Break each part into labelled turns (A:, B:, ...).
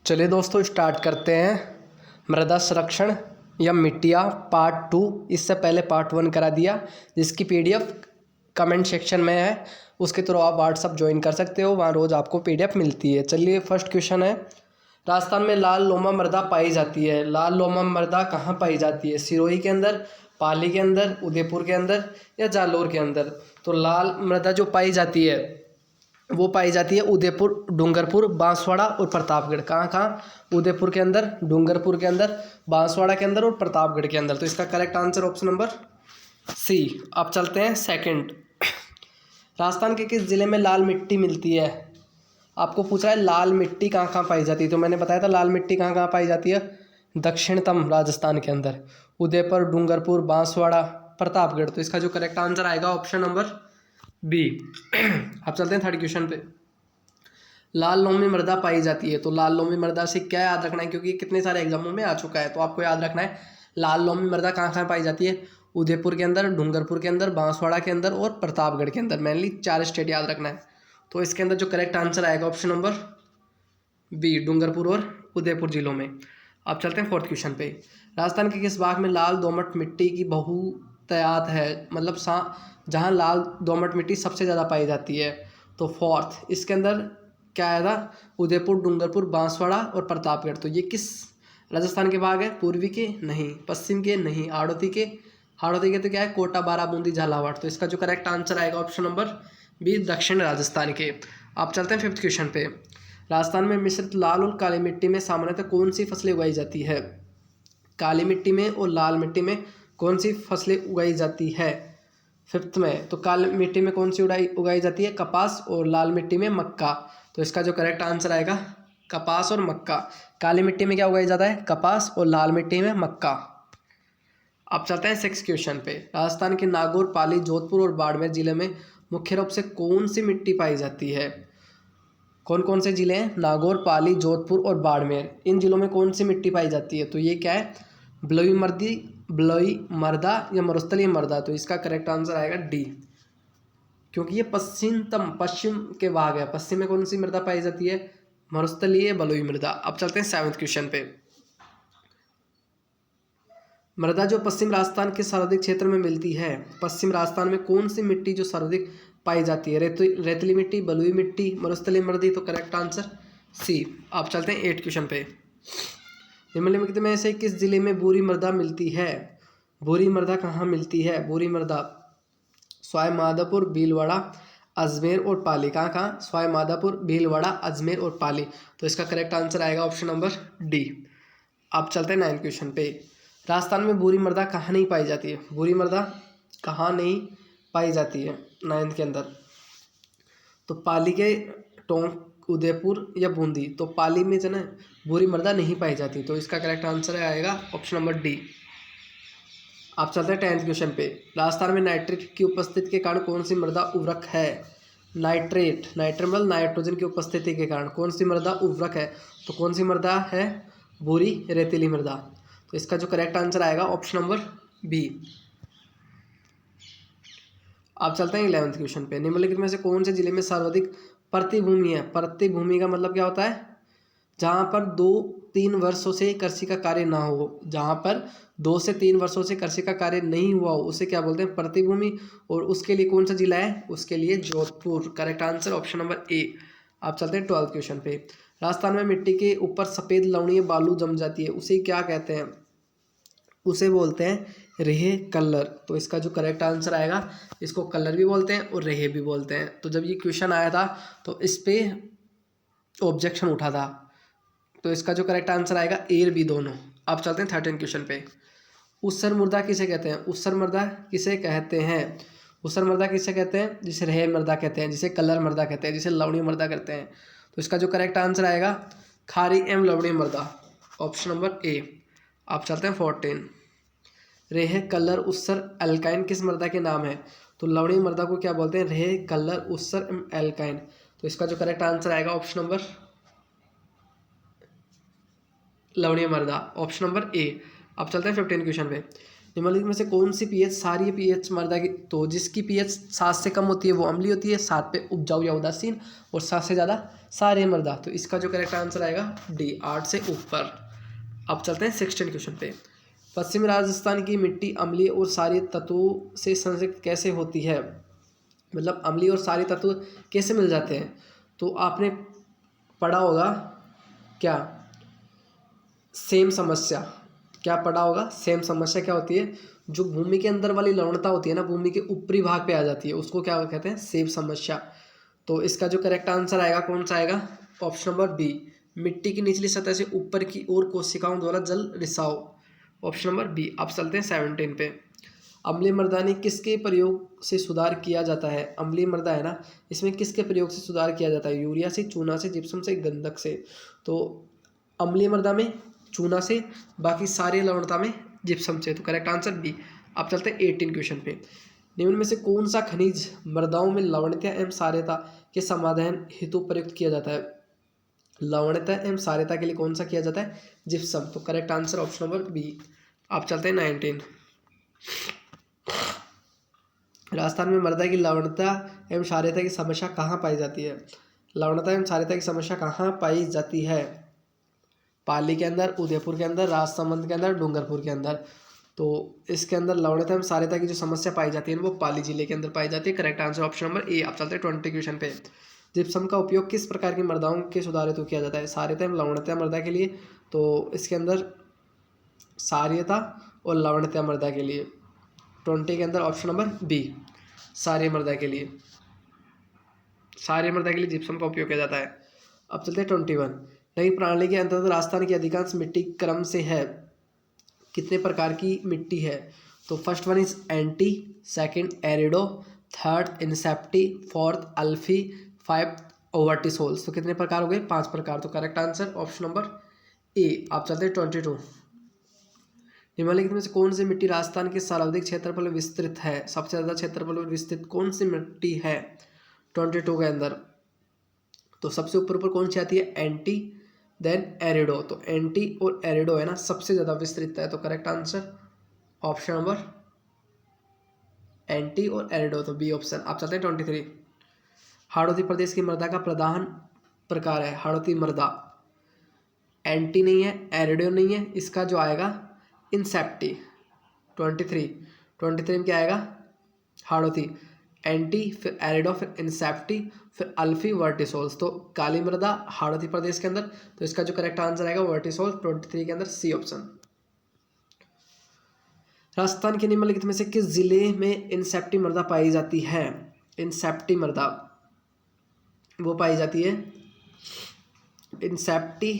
A: चलिए दोस्तों स्टार्ट करते हैं मृदा संरक्षण या मिट्टियाँ पार्ट 2। इससे पहले पार्ट 1 करा दिया, जिसकी पीडीएफ कमेंट सेक्शन में है। उसके थ्रू आप व्हाट्सअप ज्वाइन कर सकते हो, वहाँ रोज़ आपको पीडीएफ मिलती है। चलिए फर्स्ट क्वेश्चन है, राजस्थान में लाल लोमा मृदा पाई जाती है। लाल लोमा मृदा कहाँ पाई जाती है? सिरोही के अंदर, पाली के अंदर, उदयपुर के अंदर या जालोर के अंदर? तो लाल मृदा जो पाई जाती है वो पाई जाती है उदयपुर, डूंगरपुर, बांसवाड़ा और प्रतापगढ़। कहाँ कहाँ? उदयपुर के अंदर, डूंगरपुर के अंदर, बांसवाड़ा के अंदर और प्रतापगढ़ के अंदर। तो इसका correct answer option number C. अब चलते हैं सेकंड, राजस्थान के किस जिले में लाल मिट्टी मिलती है? आपको पूछा है लाल मिट्टी कहाँ कहाँ पाई जाती है, तो मैंने बताया था लाल मिट्टी कहाँ कहाँ पाई जाती है। दक्षिणतम राजस्थान के अंदर उदयपुर, डूंगरपुर, बांसवाड़ा, प्रतापगढ़। तो इसका जो करेक्ट आंसर आएगा ऑप्शन नंबर बी। अब चलते हैं थर्ड क्वेश्चन पे, लाल लोमी मृदा पाई जाती है। तो लाल लोमी मृदा से क्या याद रखना है, क्योंकि कितने सारे एग्जामों में आ चुका है, तो आपको याद रखना है लाल लोमी मृदा कहाँ कहाँ पाई जाती है। उदयपुर के अंदर, डूंगरपुर के अंदर, बांसवाड़ा के अंदर और प्रतापगढ़ के अंदर। मेनली 4 स्टेट याद रखना है। तो इसके अंदर जो करेक्ट आंसर आएगा ऑप्शन नंबर बी, डूंगरपुर और उदयपुर जिलों में। अब चलते हैं फोर्थ क्वेश्चन पे, राजस्थान के किस भाग में लाल दोमट मिट्टी की बहुतायत है? मतलब जहाँ लाल दोमट मिट्टी सबसे ज़्यादा पाई जाती है। तो फोर्थ, इसके अंदर क्या आया था? उदयपुर, डूंगरपुर, बांसवाड़ा और प्रतापगढ़। तो ये किस राजस्थान के भाग है? पूर्वी के नहीं, पश्चिम के नहीं, हाड़ौती के तो क्या है? कोटा, बारां, बूंदी, झालावाड़। तो इसका जो करेक्ट आंसर आएगा ऑप्शन नंबर बी, दक्षिण राजस्थान के। आप चलते हैं फिफ्थ क्वेश्चन पे, राजस्थान में मिश्रित लाल और काली मिट्टी में सामान्यतः कौन सी फसलें उगाई जाती है? काली मिट्टी में और लाल मिट्टी में कौन सी फसलें उगाई जाती है? फिफ्थ में तो काली मिट्टी में कौन सी उगाई जाती है? कपास, और लाल मिट्टी में मक्का। तो इसका जो करेक्ट आंसर आएगा कपास और मक्का। काली मिट्टी में क्या उगाई जाता है? कपास, और लाल मिट्टी में मक्का। अब चलते हैं सिक्स क्वेश्चन पे, राजस्थान के नागौर, पाली, जोधपुर और बाड़मेर जिले में मुख्य रूप से कौन सी मिट्टी पाई जाती है? कौन कौन से जिले हैं? नागौर, पाली, जोधपुर और बाड़मेर। इन जिलों में कौन सी मिट्टी पाई जाती है? तो ये क्या है? बलुई मृदा या मरुस्थलीय मृदा। तो इसका करेक्ट आंसर आएगा डी, क्योंकि ये पश्चिम के भाग है। पश्चिम में कौन सी मृदा पाई जाती है? मरुस्थलीय बलुई मृदा। अब चलते हैं सेवंथ क्वेश्चन पे, मृदा जो पश्चिम राजस्थान के सर्वाधिक क्षेत्र में मिलती है, पश्चिम राजस्थान में कौन सी मिट्टी जो सर्वाधिक पाई जाती है? रेतीली मिट्टी, बलुई मिट्टी, मरुस्थलीय मृदा। तो करेक्ट आंसर सी। आप चलते हैं एट क्वेश्चन पे, निम्नलिखित में से किस जिले में भूरी मृदा मिलती है? भूरी मृदा कहाँ मिलती है? भूरी मृदा सवाई माधोपुर, भीलवाड़ा, अजमेर और पाली। कहाँ कहाँ? सवाई माधोपुर, भीलवाड़ा, अजमेर और पाली। तो इसका करेक्ट आंसर आएगा ऑप्शन नंबर डी। अब चलते हैं नाइन्थ क्वेश्चन पे, राजस्थान में भूरी मृदा कहाँ नहीं पाई जाती है? भूरी मृदा कहाँ नहीं पाई जाती है नाइन्थ के अंदर? तो पाली के टोंक, उदयपुर या बूंदी। तो पाली में जो है भूरी मृदा नहीं पाई जाती। तो इसका करेक्ट आंसर आएगा ऑप्शन नंबर डी। आप चलते हैं टेंथ क्वेश्चन पे, राजस्थान में नाइट्रेट की उपस्थिति के कारण कौन सी मृदा उर्वरक है? नाइट्रेट मतलब नाइट्रोजन की उपस्थिति के कारण कौन सी मृदा उर्वरक है? तो कौन सी मृदा है? भूरी रेतीली मृदा। तो इसका जो करेक्ट आंसर आएगा ऑप्शन नंबर बी। आप चलते हैं 11th क्वेश्चन पे, निम्नलिखित में से कौन से जिले में सर्वाधिक प्रतिभूमि है? प्रतिभूमि का मतलब क्या होता है? जहाँ पर 2-3 वर्षों से कृषि का कार्य ना हो, जहाँ पर 2 से 3 वर्षों से कृषि का कार्य नहीं हुआ हो, उसे क्या बोलते हैं? प्रतिभूमि। और उसके लिए कौन सा जिला है? उसके लिए Jodhpur. Correct answer option number A. आप चलते हैं 12th क्वेश्चन पे, राजस्थान में मिट्टी के ऊपर सफ़ेद लवणीय बालू जम जाती है, उसे क्या कहते हैं? उसे बोलते हैं रेहे कलर। तो इसका जो करेक्ट आंसर आएगा, इसको कलर भी बोलते हैं और रेहे भी बोलते हैं। तो जब ये क्वेश्चन आया था तो इस पे ऑब्जेक्शन उठा था। तो इसका जो करेक्ट आंसर आएगा ए और बी दोनों। अब चलते हैं 13 क्वेश्चन पे, ऊसर मृदा किसे कहते हैं? ऊसर मृदा किसे कहते हैं? ऊसर मृदा किसे कहते हैं? जिसे रेहे मृदा कहते हैं, जिसे कलर मृदा कहते हैं, जिसे लवणीय मृदा कहते हैं। तो इसका जो करेक्ट आंसर आएगा खारी एवं लवणीय मृदा, ऑप्शन नंबर ए। आप चलते हैं 14, रेहे कलर उस्सर एल्काइन किस मृदा के नाम है? तो लवणीय मृदा को क्या बोलते हैं? रेहे कलर उस्सर एल्काइन। तो इसका जो करेक्ट आंसर आएगा ऑप्शन नंबर लवणीय मृदा, ऑप्शन नंबर ए। अब चलते हैं 15 क्वेश्चन पे, निम्नलिखित में से कौन सी पीएच क्षारीय पीएच मृदा की, तो जिसकी पीएच 7 से कम होती है वो अम्लीय होती है, 7 पे उपजाऊ या उदासीन, और 7 से ज़्यादा क्षारीय मृदा। तो इसका जो करेक्ट आंसर आएगा डी, 8 से ऊपर। अब चलते हैं 16 क्वेश्चन पे। पश्चिमी राजस्थान की मिट्टी अम्लीय और क्षारीय तत्वों से संयुक्त कैसे होती है, मतलब अम्लीय और क्षारीय तत्व कैसे मिल जाते हैं। तो आपने पढ़ा होगा क्या, सेम समस्या, क्या पढ़ा होगा, सेम समस्या क्या होती है, जो भूमि के अंदर वाली लवणता होती है ना, भूमि के ऊपरी भाग पे आ जाती है, उसको क्या कहते हैं, सेम समस्या। तो इसका जो करेक्ट आंसर आएगा कौन सा आएगा, ऑप्शन नंबर बी, मिट्टी की निचली सतह से ऊपर की ओर कोशिकाओं द्वारा जल रिसाव, ऑप्शन नंबर बी। अब चलते हैं 17 पे। अम्लीय मृदा में किसके प्रयोग से सुधार किया जाता है, अम्लीय मृदा है ना, इसमें किसके प्रयोग से सुधार किया जाता है, यूरिया से, चूना से, जिप्सम से, गंधक से। तो अम्लीय मृदा में चूना से, बाकी सारे लवणता में जिप्सम से। तो करेक्ट आंसर बी। अब चलते हैं 18 क्वेश्चन पे। निम्न में से कौन सा खनिज मृदाओं में लवणता एवं क्षारीयता के समाधान हेतु प्रयुक्त किया जाता है, लवणता एवं क्षारीयता के लिए कौन सा किया जाता है, जिप्सम। तो correct answer option number B. अब चलते हैं 19। राजस्थान में मृदा की लवणता एवं क्षारीयता की समस्या कहाँ पाई जाती है, लवणता एवं क्षारीयता की समस्या कहाँ पाई जाती है, पाली के अंदर, उदयपुर के अंदर, राजसमंद के अंदर, डूंगरपुर के अंदर। तो इसके अंदर लवणता एवं क्षारीयता की जो समस्या पाई जाती है वो पाली जिले के अंदर पाई जाती है। करेक्ट आंसर ऑप्शन नंबर ए। अब चलते हैं 20 क्वेश्चन पे। जिप्सम का उपयोग किस प्रकार की मृदाओं के सुधार हेतु किया जाता है, क्षारीयता एवं लवणता मृदा के लिए। तो इसके अंदर क्षारीयता और लवणता मृदा के लिए, 20 के अंदर ऑप्शन नंबर बी, क्षारीय मृदा के लिए, क्षारीय मृदा के लिए जिप्सम का उपयोग किया जाता है। अब चलते हैं 21। नई प्रणाली के अंतर्गत राजस्थान की अधिकांश मिट्टी क्रम से है, कितने प्रकार की मिट्टी है। तो फर्स्ट वन इज एंटी, सेकंड एरिडो, थर्ड इंसेप्टी, फोर्थ अल्फी, 5 ओवर्टिसोल्स। तो कितने प्रकार हो गए, 5 प्रकार। तो correct answer option number A. आप चलते हैं 22। निम्नलिखित में से कौन सी मिट्टी राजस्थान के सर्वाधिक क्षेत्रफल में विस्तृत है, सबसे ज़्यादा क्षेत्रफल में विस्तृत कौन सी मिट्टी है 22 के अंदर। तो सबसे ऊपर कौन सी आती है, एंटी, देन एरिडो। तो एंटी और एरिडो है ना सबसे ज़्यादा विस्तृत है। तो correct answer option number anti और एरिडो, तो बी ऑप्शन। आप चलते हैं 23। हाड़ौती प्रदेश की मृदा का प्रधान प्रकार है हाड़ौती मृदा, एंटी नहीं है, एरिडो नहीं है, इसका जो आएगा इंसेप्टी। 23 में क्या आएगा, हाड़ौती, एंटी, फिर एरिडो, फिर इंसेप्टी, फिर अल्फी, वर्टिसोल्स। तो काली मृदा हाड़ौती प्रदेश के अंदर, तो इसका जो करेक्ट आंसर आएगा वर्टिसोल्स, 23 के अंदर सी ऑप्शन। राजस्थान के निम्नलिखित में से किस जिले में इंसेप्टी मृदा पाई जाती है, इंसेप्टी मृदा वो पाई जाती है, इंसेप्टी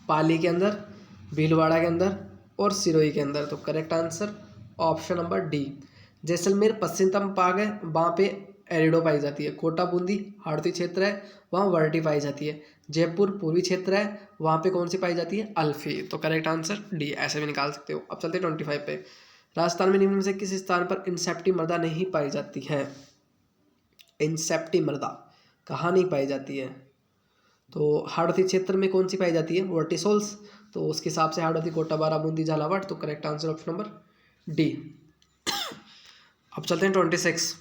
A: पाली के अंदर, भीलवाड़ा के अंदर और सिरोही के अंदर। तो correct answer option number D. Jaisalmer पश्चिमतम भाग है, वहाँ पे एरिडो पाई जाती है। कोटा बूंदी हाड़ौती क्षेत्र है, वहाँ वर्टी पाई जाती है। जयपुर पूर्वी क्षेत्र है, वहाँ पे कौन सी पाई जाती है, अल्फी। तो करेक्ट आंसर डी, ऐसे भी निकाल सकते हो। अब चलते 25 पे। राजस्थान में निम्न में से किस स्थान पर इंसेप्टी मृदा नहीं पाई जाती है, इंसेप्टी मृदा कहाँ नहीं पाई जाती है। तो हाड़ौती क्षेत्र में कौन सी पाई जाती है, वर्टिसोल्स। तो उसके हिसाब से हाड़ौती, कोटा, बारा, बूंदी, झालावाड़। तो correct answer option number D. अब चलते हैं 26।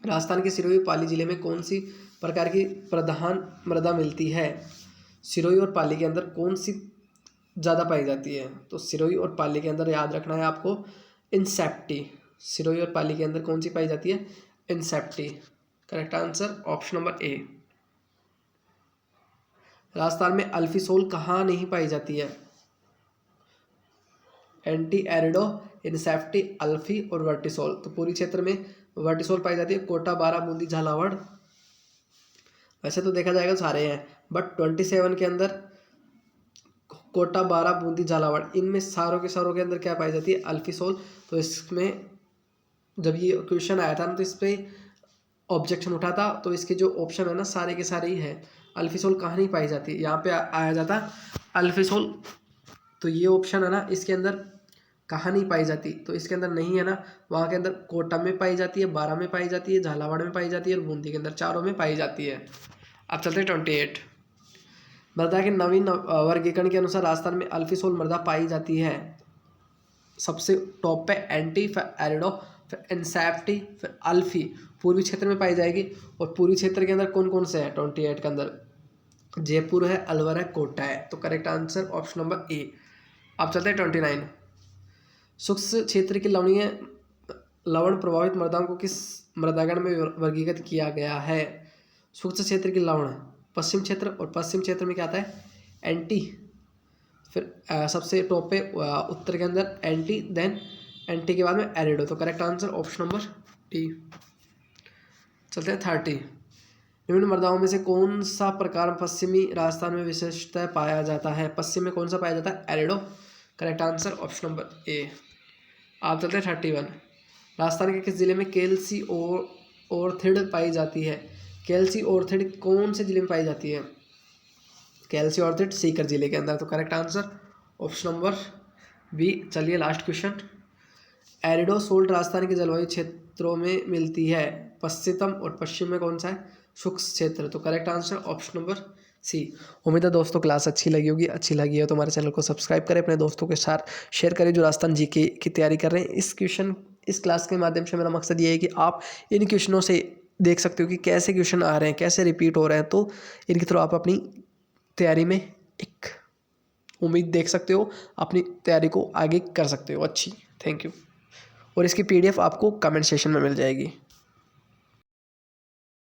A: राजस्थान के सिरोही पाली जिले में कौन सी प्रकार की प्रधान मृदा मिलती है, सिरोही और पाली के अंदर कौन सी ज़्यादा पाई जाती है। तो सिरोही और पाली के अंदर याद रखना है आपको इंसेप्टी, सिरोही और पाली के अंदर कौन सी पाई जाती है, इंसेप्टी। Correct answer option number A. Rajasthan में अल्फीसोल कहाँ नहीं पाई जाती है, एंटी, एरिडो, इंसेप्टी, अल्फी और वर्टिसोल। तो पूरी क्षेत्र में वर्टिसोल पाई जाती है, कोटा, बारा, बूंदी, झालावाड़। वैसे तो देखा जाएगा सारे हैं, बट 27 के अंदर कोटा, बारा, बूंदी, झालावाड़, इनमें सारों के अंदर क्या पाई जाती है, अल्फीसोल। तो इसमें जब ये क्वेश्चन आया था ना, तो इस पर ऑब्जेक्शन उठा था। तो इसके जो ऑप्शन है ना सारे के सारे ही है, अल्फीसोल कहाँ नहीं पाई जाती, यहाँ पे आया जाता अल्फीसोल। तो ये ऑप्शन है ना, इसके अंदर कहाँ नहीं पाई जाती, तो इसके अंदर नहीं है ना, वहाँ के अंदर कोटा में पाई जाती है, बारा में पाई जाती है, झालावाड़ में पाई जाती है और बूंदी के अंदर, चारों में पाई जाती है। अब चलते हैं 28। मृदा के नवीन वर्गीकरण के अनुसार राजस्थान में अल्फीसोल मृदा पाई जाती है सबसे टॉप पे एंटी, फिर एरिडो, फिर एनसेप्टी, फिर अल्फी पूर्वी क्षेत्र में पाई जाएगी। और पूर्वी क्षेत्र के अंदर कौन कौन से हैं 28 के अंदर? जयपुर है, अलवर है, कोटा है। तो करेक्ट आंसर ऑप्शन नंबर ए। अब चलते हैं 29। शुष्क क्षेत्र की लवण प्रभावित मृदाओं को किस मृदागण में वर्गीकृत किया गया है? शुष्क क्षेत्र की लवण पश्चिम क्षेत्र, और पश्चिम क्षेत्र में क्या आता है? एंटी, फिर सबसे टॉप पे उत्तर के अंदर एंटी, देन एंटी के बाद में एरिडो। तो correct answer option number D. चलते हैं 30। निम्न मृदाओं में से कौन सा प्रकार पश्चिमी राजस्थान में विशेषतः पाया जाता है? पश्चिम में कौन सा पाया जाता है? एरिडो। Correct answer option number A. आप चलते हैं 31। राजस्थान के किस जिले में कैल्सी ऑर्थेड पाई जाती है? कैल्सी ऑर्थेड कौन से जिले में पाई जाती है? कैल्सी ऑर्थेड सीकर जिले के अंदर। तो correct answer option number B. चलिए लास्ट क्वेश्चन। एरिडो सोल्ट राजस्थान के जलवायु क्षेत्रों में मिलती है। पश्चिम और पश्चिम में कौन सा है? शुष्क क्षेत्र। तो correct answer option number C. उम्मीद है दोस्तों क्लास अच्छी लगी होगी। अच्छी लगी हो तो हमारे चैनल को सब्सक्राइब करें, अपने दोस्तों के साथ शेयर करें जो राजस्थान जीके की तैयारी कर रहे हैं। इस क्लास के माध्यम से मेरा मकसद ये है कि आप इन क्वेश्चनों से देख सकते हो कि कैसे क्वेश्चन आ रहे हैं, कैसे रिपीट हो रहे हैं। तो इनके थ्रू आप अपनी तैयारी में एक उम्मीद देख सकते हो, अपनी तैयारी को आगे कर सकते हो अच्छी। Thank you. और इसकी PDF आपको कमेंट सेक्शन में मिल जाएगी।